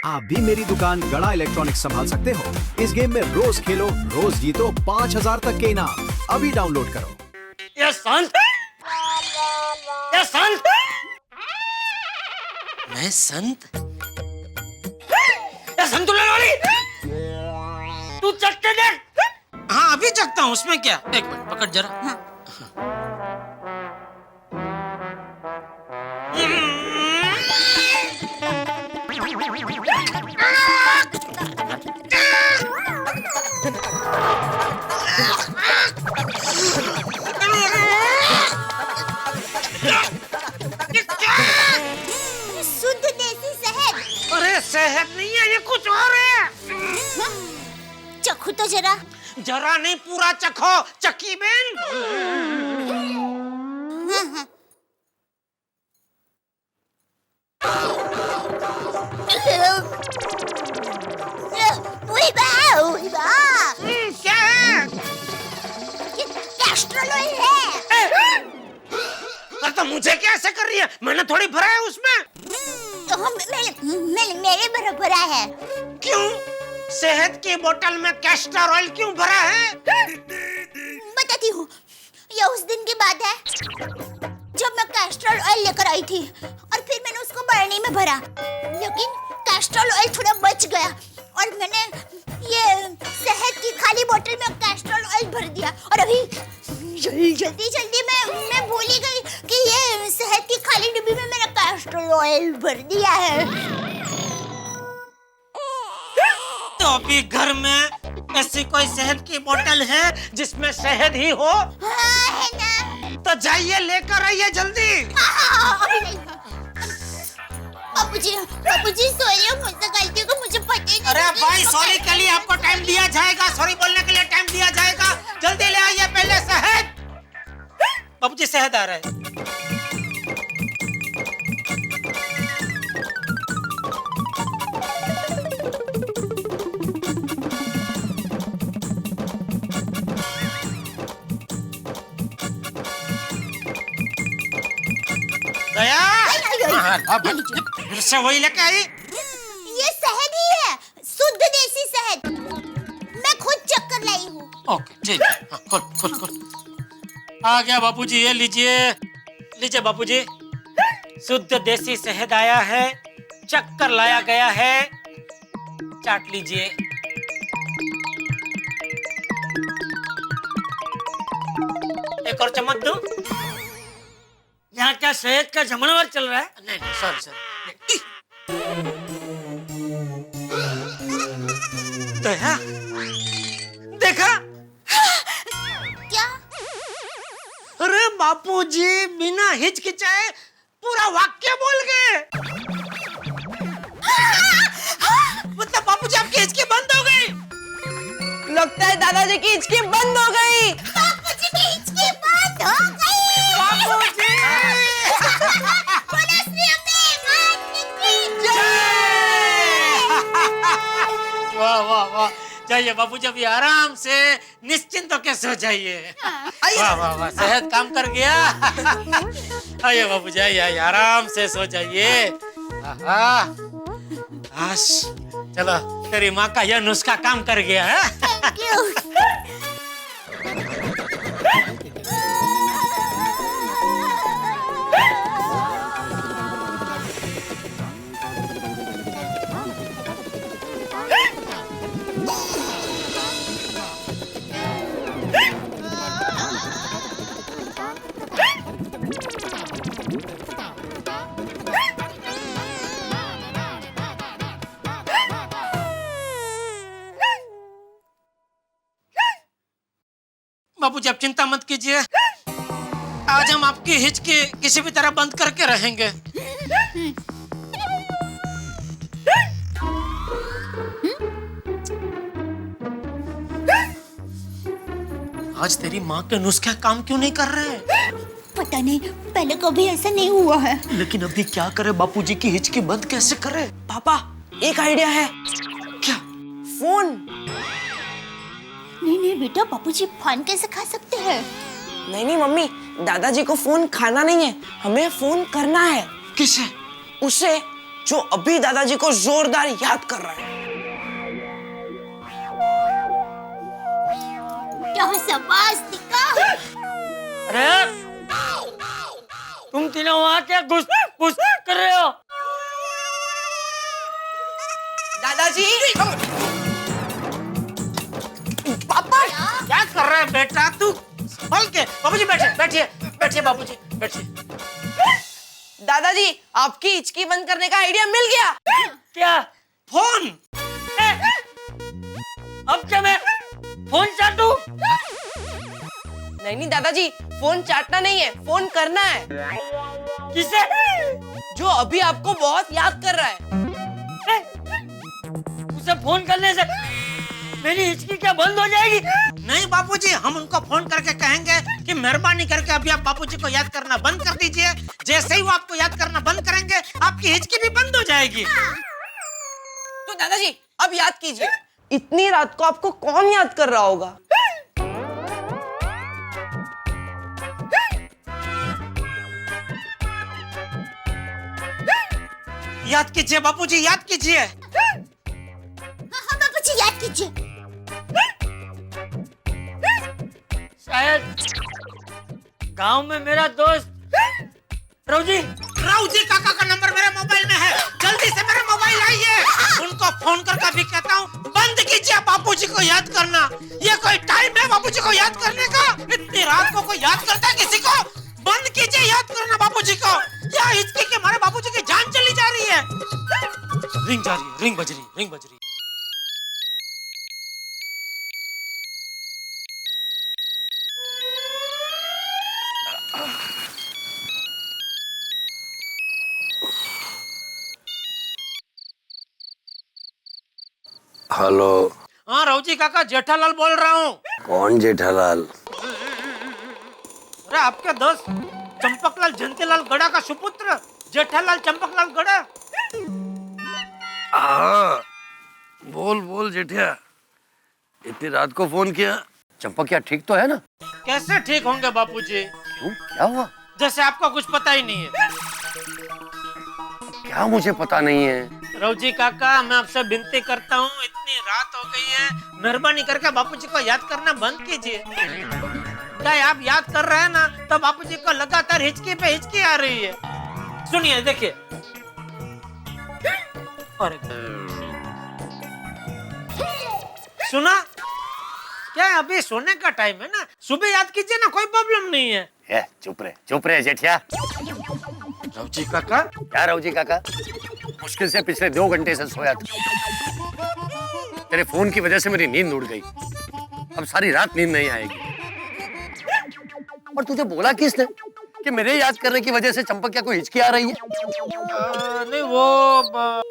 आप भी मेरी दुकान गड़ा इलेक्ट्रॉनिक्स संभाल सकते हो। इस गेम में रोज खेलो, रोज जीतो 5000 तक के इनाम। अभी डाउनलोड करो। ये संत, ये संत, मैं संत, ये संतुलन वाली, तू चख के देख। हाँ अभी चखता हूँ, उसमें क्या। एक मिनट पकड़ जरा। हाँ। शुद्ध देसी शहद। अरे शहद नहीं है, ये कुछ और है। चखो तो जरा। जरा नहीं, पूरा चखो चक्की बेन। क्या है? कैस्ट्रोल ऑयल है। तो मुझे क्या ऐसे कर रही है? मैंने थोड़ी भरा है उसमें। तो हम मेरे बराबर है। क्यों? शहद की बोतल में कैस्टर ऑयल क्यों भरा है? बताती हूँ। ये उस दिन की बात है जब मैं कैस्ट्रोल ऑयल लेकर आई थी और फिर मैंने उसको बरनी में भरा, लेकिन कैस्ट्रोल ऑयल थोड़ा बच गया और मैंने ये शहद की खाली बोतल में कैस्ट्रोल ऑयल भर दिया। और अभी जल्दी मैं भूल ही गई कि ये शहद की खाली डिब्बी में मैंने कैस्ट्रोल ऑयल भर दिया है। तो अभी घर में ऐसी कोई शहद की बोतल है जिसमें शहद ही हो? हाँ, है ना? तो जाइए लेकर आइए जल्दी। अभी नहीं। बाबूजी सॉरी, मुझसे गलती को मुझे पता ही नहीं। अरे भाई सॉरी के लिए आपको टाइम दिया जाएगा, सॉरी बोलने के लिए टाइम दिया जाएगा। जल्दी ले आइए पहले शहद। बाबूजी शहद आ रहा है। फिर से वही लेके आई। ये शहद ही है, शुद्ध देसी शहद। मैं खुद चख कर लाई हूँ। ओके ठीक है। हाँ, खोल। आ गया बापूजी, ये लीजिए बापूजी। शुद्ध देसी शहद आया है, चख कर लाया गया है, चाट लीजिए। एक और चम्मच दूं? यहाँ क्या शहद का जमनवर चल रहा है? नहीं सॉरी। दया, देखा? क्या? अरे बापूजी बिना हिचकिचाए पूरा वाक्य बोल गए। मतलब बापूजी आपकी हिचकी बंद हो गई। लगता है दादाजी की हिचकी बंद हो गई। बाबूजी की हिचकी बंद हो गई। बापूजी वाह। जाइए बापूजी, अभी आराम से निश्चिंत होकर सो जाइए। वाह शहद काम कर गया। आइए बापूजी, आइए आराम से सो जाइए। चलो तेरी माँ का यह नुस्खा काम कर गया है। Thank you. बापूजी आप चिंता मत कीजिए, आज हम आपकी हिचकी किसी भी तरह बंद करके रहेंगे। आज तेरी माँ के नुस्खे काम क्यों नहीं कर रहे? पता नहीं, पहले कभी ऐसा नहीं हुआ है। लेकिन अभी क्या करे, बापूजी की हिचकी बंद कैसे करे? पापा एक आइडिया है। क्या? फोन। नहीं बेटा, बापूजी फोन कैसे खा सकते हैं? नहीं मम्मी, दादाजी को फोन खाना नहीं है, हमें फोन करना है। किसे? उसे जो अभी दादाजी को जोरदार याद कर रहा है। क्या शाबाश दिक्का। अरे तुम तीनों वहां क्या घुस घुस कर रहे हो? दादाजी पापा क्या कर रहे है बेटा तू? संभल के। बाबूजी बैठिए बैठिए बैठिए बाबूजी बैठिए। दादाजी आपकी हिचकी बंद करने का आइडिया मिल गया। क्या? फोन? अब क्या मैं फोन चाटूं? नहीं दादाजी, फोन चाटना नहीं है, फोन करना है। किसे? जो अभी आपको बहुत याद कर रहा है। उसे फोन करने से मेरी हिचकी क्या बंद हो जाएगी? नहीं बापूजी, हम उनको फोन करके कहेंगे कि मेहरबानी करके अभी आप बापूजी को याद करना बंद कर दीजिए। जैसे ही वो आपको याद करना बंद करेंगे, आपकी हिचकी भी बंद हो जाएगी। तो दादाजी अब याद कीजिए, इतनी रात को आपको कौन याद कर रहा होगा? याद कीजिए बापूजी, याद कीजिए। हाँ बापूजी याद कीजिए। शायद गांव में मेरा दोस्त राव जी काका का नंबर मेरे मोबाइल में है। जल्दी से मेरा मोबाइल आइए। उनको फोन करके भी कहता हूँ बंद कीजिए बापूजी को याद करना। ये कोई टाइम है बापूजी को याद करने का? इतनी रात को कोई याद करता है किसी को? बंद कीजिए याद करना बापूजी को। या हिचकी के मारे बापूजी की जान चली जा रही है। रिंग जा रही है, रिंग बज रही है, रिंग बज रही है। हेलो। हाँ रावजी काका, जेठालाल बोल रहा हूँ। कौन जेठालाल? अरे आपके दोस्त चंपकलाल जयंतीलाल गड़ा का सुपुत्र जेठालाल चंपकलाल गड़ा। हाँ, बोल बोल जेठिया, इतनी रात को फोन किया। चंपक क्या ठीक तो है ना? कैसे ठीक होंगे बापूजी? क्यों, क्या हुआ? जैसे आपको कुछ पता ही नहीं है। क्या मुझे पता नहीं है? रावजी काका, मैं आपसे विनती करता हूँ, इतनी रात हो गई है, मेहरबानी करके बापूजी को याद करना बंद कीजिए। क्या आप याद कर रहे हैं ना, तो बापूजी को लगातार हिचकी पे हिचकी आ रही है। सुनिए, देखिए। अरे सुना? क्या अभी सोने का टाइम है ना, सुबह याद कीजिए ना, कोई प्रॉब्लम नहीं है। चुप रहे जेठिया। रावजी काका, क्या रावजी काका? मुश्किल से पिछले 2 घंटे से सोया था। तेरे फोन की वजह से मेरी नींद उड़ गई। अब सारी रात नींद नहीं आएगी। और तुझे बोला किसने कि मेरे याद करने की वजह से चंपक क्या कोई हिचकी आ रही है? नहीं वो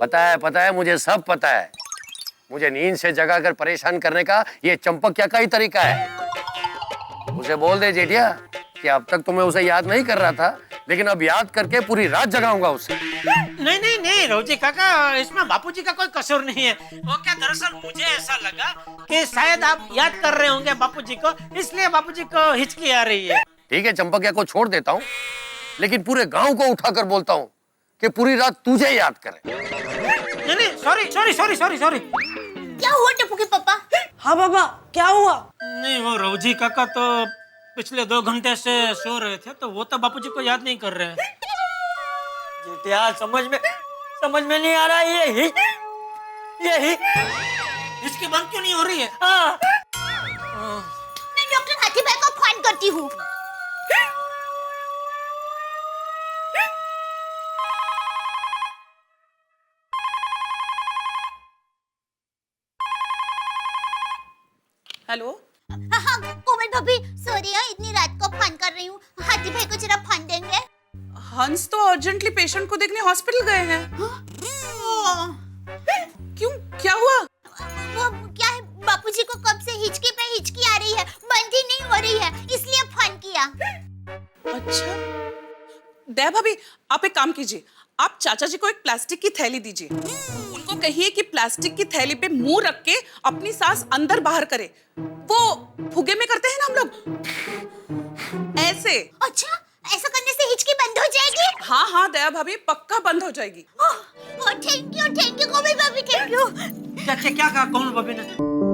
पता है, मुझे सब पता है। मुझे नींद से जगा कर परेशान करने का ये चंपक क्या का ही तरीका है। उसे बोल दे जेठिया कि अब तक तो मैं उसे याद नहीं कर रहा था, लेकिन अब याद करके पूरी रात जगाऊंगा उसे। नहीं रावजी काका, इसमें बापूजी का कोई कसूर नहीं है। वो क्या, दरअसल मुझे ऐसा लगा कि शायद आप याद कर रहे होंगे बापूजी को, इसलिए बापूजी को हिचकी आ रही है। ठीक है, चंपकिया को छोड़ देता हूँ, लेकिन पूरे गांव को उठाकर बोलता हूँ कि पूरी रात तुझे याद करे। नहीं, सॉरी। क्या हुआ टप्पू के पापा? हाँ पापा, क्या हुआ? नहीं, वो रावजी काका तो पिछले 2 घंटे से सो रहे थे, तो वो तो बापूजी को याद नहीं कर रहे हैं। जेठिया, समझ में नहीं आ रहा ये इसकी बंद क्यों नहीं हो रही है? मैं डॉक्टर हाथी भाई को फोन करती हूँ। हेलो। हाँ कोमल भाभी, सॉरी हाँ, इतनी रात को फोन कर रही हूँ। हाथी भाई को जरा फोन देंगे? हंस तो अर्जेंटली पेशेंट को देखने हॉस्पिटल गए हैं। क्यों, क्या हुआ? वो क्या है, बापूजी को कब से हिचकी पे हिचकी आ रही है, बंद ही नहीं हो रही है, इसलिए फोन किया। अच्छा, दया भाभी, आप एक काम कीजिए, आप चाचा जी को एक प्लास्टिक की थैली दीजिए। उनको कहिए कि प्लास्टिक की थैली पे मुंह रख के अपनी सांस अंदर बाहर करे। वो फुगे में करते हैं ना हम लोग, ऐसे। अच्छा, ऐसा करने से हिचकी बंद हो जाएगी? हाँ हाँ दया भाभी, पक्का बंद हो जाएगी। थैंक यू कोमल भाभी, थैंक यू। क्या क्या क्या कहा कौन बबी ने?